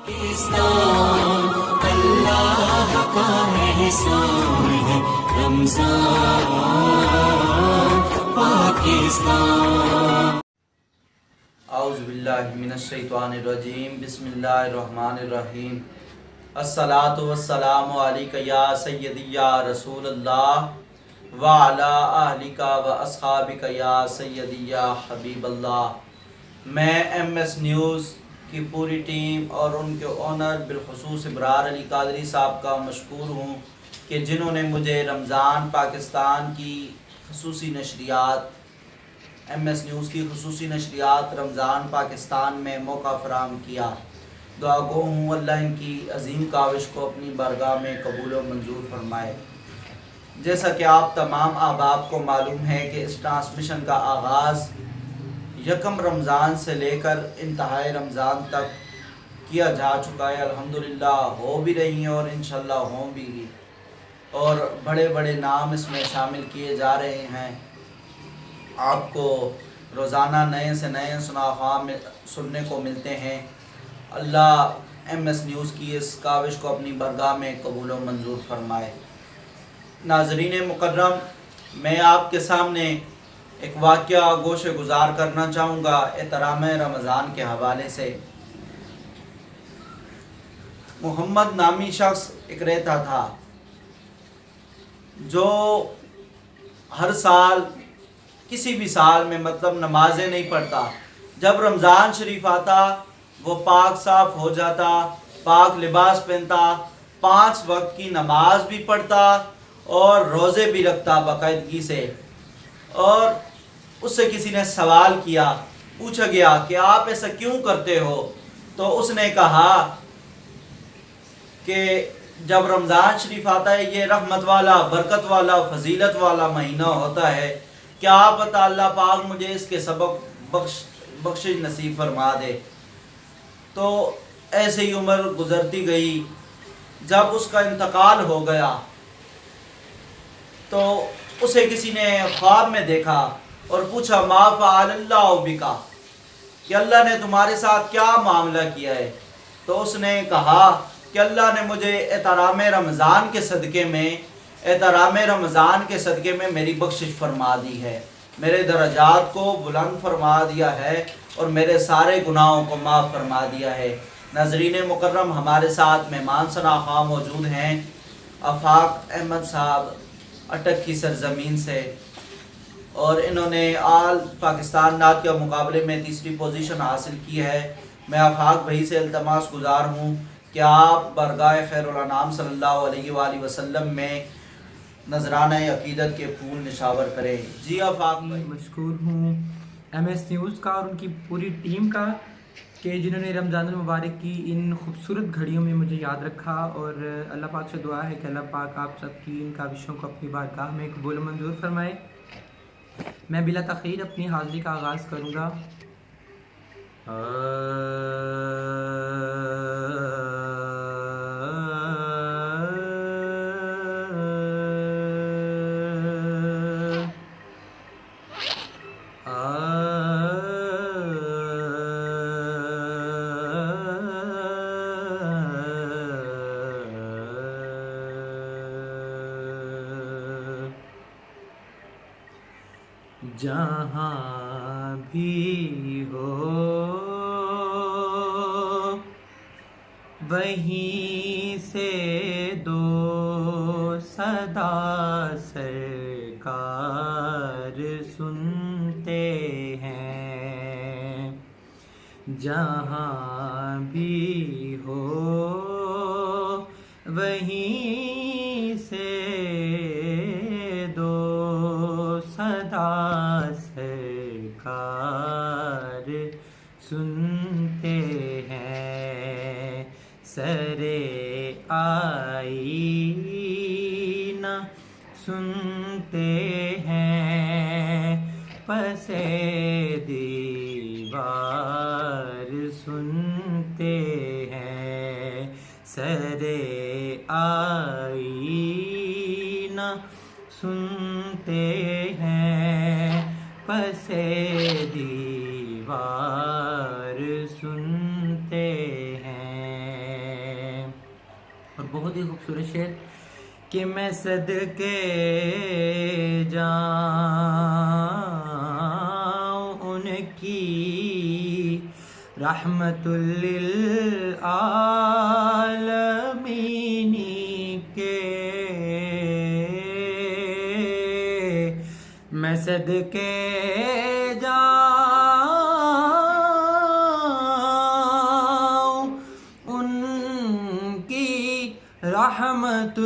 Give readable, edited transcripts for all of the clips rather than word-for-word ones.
پاکستان اللہ کا احسان ہے، رمضان پاکستان۔ اعوذ باللہ من الشیطان الرجیم، بسم اللہ الرحمن الرحیم۔ الصلاۃ والسلام علیک یا سیدی یا رسول اللہ وعلی اہلک و اصحابک یا سیدی یا حبیب اللہ۔ میں ایم ایس نیوز کی پوری ٹیم اور ان کے اونر بالخصوص ابرار علی قادری صاحب کا مشکور ہوں کہ جنہوں نے مجھے رمضان پاکستان کی خصوصی نشریات، ایم ایس نیوز کی خصوصی نشریات رمضان پاکستان میں موقع فراہم کیا۔ دعا گو ہوں اللہ ان کی عظیم کاوش کو اپنی بارگاہ میں قبول و منظور فرمائے۔ جیسا کہ آپ تمام احباب کو معلوم ہے کہ اس ٹرانسمیشن کا آغاز یکم رمضان سے لے کر انتہائی رمضان تک کیا جا چکا ہے، الحمدللہ ہو بھی رہی ہیں اور انشاءاللہ ہوں بھی گی، اور بڑے بڑے نام اس میں شامل کیے جا رہے ہیں۔ آپ کو روزانہ نئے سے نئے سناخواں سننے کو ملتے ہیں۔ اللہ ایم ایس نیوز کی اس کاوش کو اپنی بارگاہ میں قبول و منظور فرمائے۔ ناظرین مکرم، میں آپ کے سامنے ایک واقعہ گوش گزار کرنا چاہوں گا احترام رمضان کے حوالے سے۔ محمد نامی شخص ایک رہتا تھا جو ہر سال کسی بھی سال میں نمازیں نہیں پڑھتا۔ جب رمضان شریف آتا وہ پاک صاف ہو جاتا، پاک لباس پہنتا، 5 وقت کی نماز بھی پڑھتا اور روزے بھی رکھتا باقاعدگی سے۔ اور اس سے کسی نے سوال کیا، پوچھا گیا کہ آپ ایسا کیوں کرتے ہو؟ تو اس نے کہا کہ جب رمضان شریف آتا ہے یہ رحمت والا، برکت والا، فضیلت والا مہینہ ہوتا ہے، کیا پتہ اللہ پاک مجھے اس کے سبب بخشش نصیب فرما دے۔ تو ایسے ہی عمر گزرتی گئی۔ جب اس کا انتقال ہو گیا تو اسے کسی نے خواب میں دیکھا اور پوچھا ما فعل اللہ بکا، کہ اللہ نے تمہارے ساتھ کیا معاملہ کیا ہے؟ تو اس نے کہا کہ اللہ نے مجھے احترام رمضان کے صدقے میں میری بخشش فرما دی ہے، میرے درجات کو بلند فرما دیا ہے اور میرے سارے گناہوں کو معاف فرما دیا ہے۔ ناظرین مکرم، ہمارے ساتھ مہمان شناخواں موجود ہیں آفاق احمد صاحب اٹک کی سرزمین سے، اور انہوں نے آل پاکستان نعت کے مقابلے میں 3ری پوزیشن حاصل کی ہے۔ میں آفاق بھائی سے التماس گزار ہوں کہ آپ بارگاہ خیر الانام صلی اللہ علیہ وآلہ وسلم میں نذرانہ عقیدت کے پھول نشاور کریں۔ جی آفاق بھائی۔ مشکور ہوں ایم ایس نیوز کا اور ان کی پوری ٹیم کا کہ جنہوں نے رمضان المبارک کی ان خوبصورت گھڑیوں میں مجھے یاد رکھا، اور اللہ پاک سے دعا ہے کہ اللہ پاک آپ سب کی ان کاوشوں کو اپنی بارگاہ میں قبول و منظور فرمائے۔ میں بلا تاخیر اپنی حاضری کا آغاز کروں گا۔ جہاں بھی ہو وہیں سے دو صدا سرکار سنتے ہیں، جہاں بھی ہو وہیں سے دو صدا سرکار سنتے ہیں، سرے آئینہ سنتے ہیں، پسے دیوار سنتے ہیں، سرے آئینہ سنتے ہیں، پسے دیوار سنتے ہیں۔ بہت ہی خوبصورت شعر کہ میں صدقے جاؤں ان کی رحمت للعالمین کے، میں صدقے جاؤں ان کی رحمت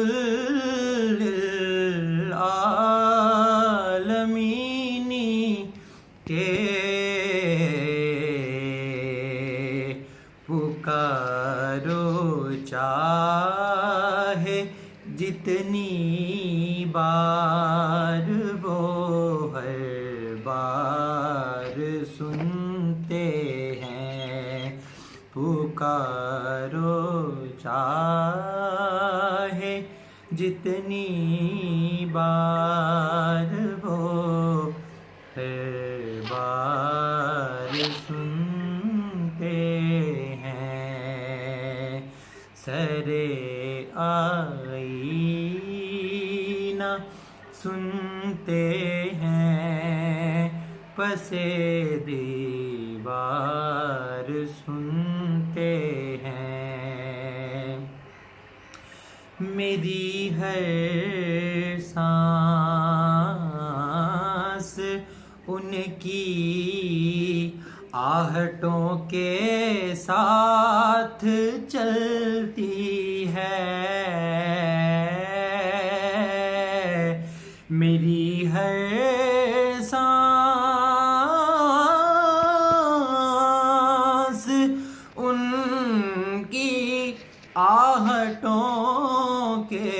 للعالمین کے، پکارو چاہے جتنی بار وہ ہر بار سنتے ہیں، پکارو چاہے جتنی بار وہ ہر بار سنتے ہیں، سرے آئینہ سنتے ہیں، پسے دیوار سنتے ہیں، میری ہر سانس ان کی آہٹوں کے ساتھ چلتی ہے، میری ہر سانس ان کی آہٹوں کے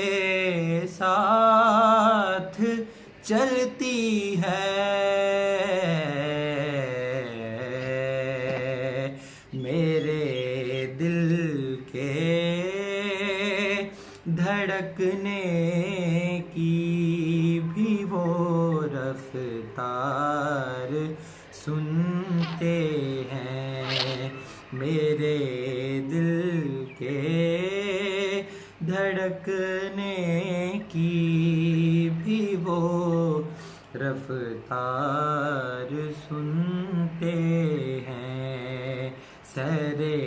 ساتھ چلتی ہے، میرے دل کے دھڑکنے کی بھی وہ رفتار سنتے ہیں، میرے دل کے دھڑکنے کی بھی وہ رفتار سنتے ہیں، سرے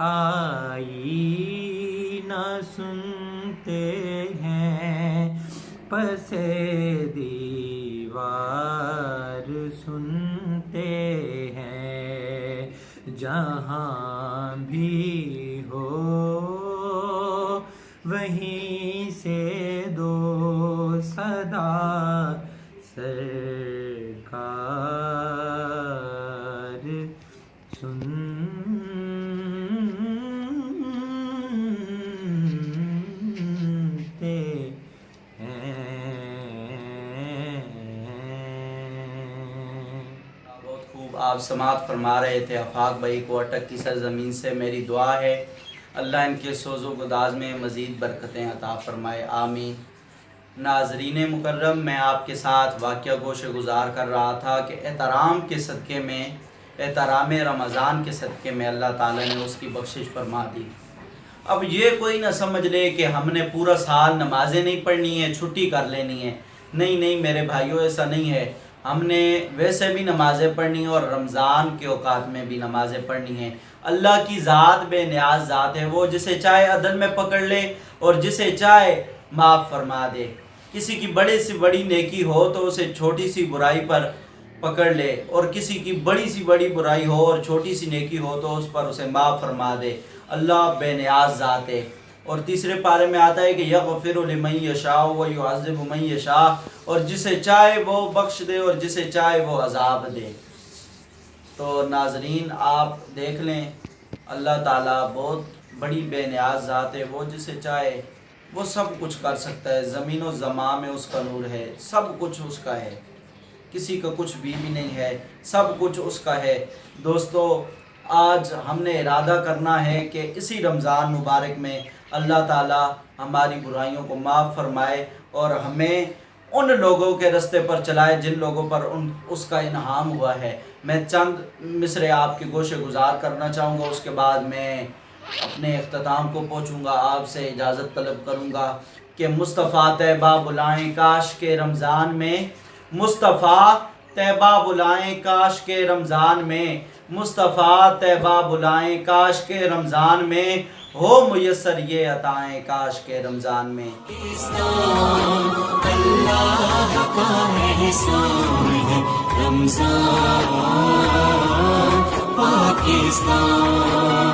آئینہ سنتے ہیں، پسے دیوار سنتے ہیں، جہاں بھی ہو وہیں سے دو صدا سرکار سنتے ہیں۔ بہت خوب آپ سماعت فرما رہے تھے آفاق بھائی کو اٹک کی سرزمین سے۔ میری دعا ہے اللہ ان کے سوز و گداز میں مزید برکتیں عطا فرمائے، آمین۔ ناظرین مکرم، میں آپ کے ساتھ واقعہ گوشے گزار کر رہا تھا کہ احترام کے صدقے میں، احترام رمضان کے صدقے میں اللہ تعالیٰ نے اس کی بخشش فرما دی۔ اب یہ کوئی نہ سمجھ لے کہ ہم نے پورا سال نمازیں نہیں پڑھنی ہیں، چھٹی کر لینی ہے۔ نہیں نہیں میرے بھائیوں، ایسا نہیں ہے۔ ہم نے ویسے بھی نمازیں پڑھنی ہیں اور رمضان کے اوقات میں بھی نمازیں پڑھنی ہیں۔ اللہ کی ذات بے نیاز ذات ہے، وہ جسے چاہے عدل میں پکڑ لے اور جسے چاہے معاف فرما دے۔ کسی کی بڑے سے بڑی نیکی ہو تو اسے چھوٹی سی برائی پر پکڑ لے، اور کسی کی بڑی سی بڑی برائی ہو اور چھوٹی سی نیکی ہو تو اس پر اسے معاف فرما دے۔ اللہ بے نیاز ذات ہے۔ اور تیسرے پارے میں آتا ہے کہ یغفر لمن یشاء ویعذب من یشاء، اور جسے چاہے وہ بخش دے اور جسے چاہے وہ عذاب دے۔ تو ناظرین آپ دیکھ لیں، اللہ تعالیٰ بہت بڑی بے نیاز ذات ہے، وہ جسے چاہے وہ سب کچھ کر سکتا ہے۔ زمین و زمان میں اس کا نور ہے، سب کچھ اس کا ہے، کسی کا کچھ بھی نہیں ہے، سب کچھ اس کا ہے۔ دوستو، آج ہم نے ارادہ کرنا ہے کہ اسی رمضان مبارک میں اللہ تعالیٰ ہماری برائیوں کو معاف فرمائے اور ہمیں ان لوگوں کے رستے پر چلائے جن لوگوں پر اس کا انعام ہوا ہے۔ میں چند مصرے آپ کے گوشے گزار کرنا چاہوں گا، اس کے بعد میں اپنے اختتام کو پہنچوں گا، آپ سے اجازت طلب کروں گا کہ مصطفیٰ طیبہ بلائیں کاش کے رمضان میں، مصطفیٰ طیبہ بلائیں کاش کے رمضان میں، مصطفیٰ طیبہ بلائیں کاش کے رمضان میں، ہو میسر یہ عطائیں کاش کے رمضان میں۔ اللہ کا احسان ہے رمضان پاکستان۔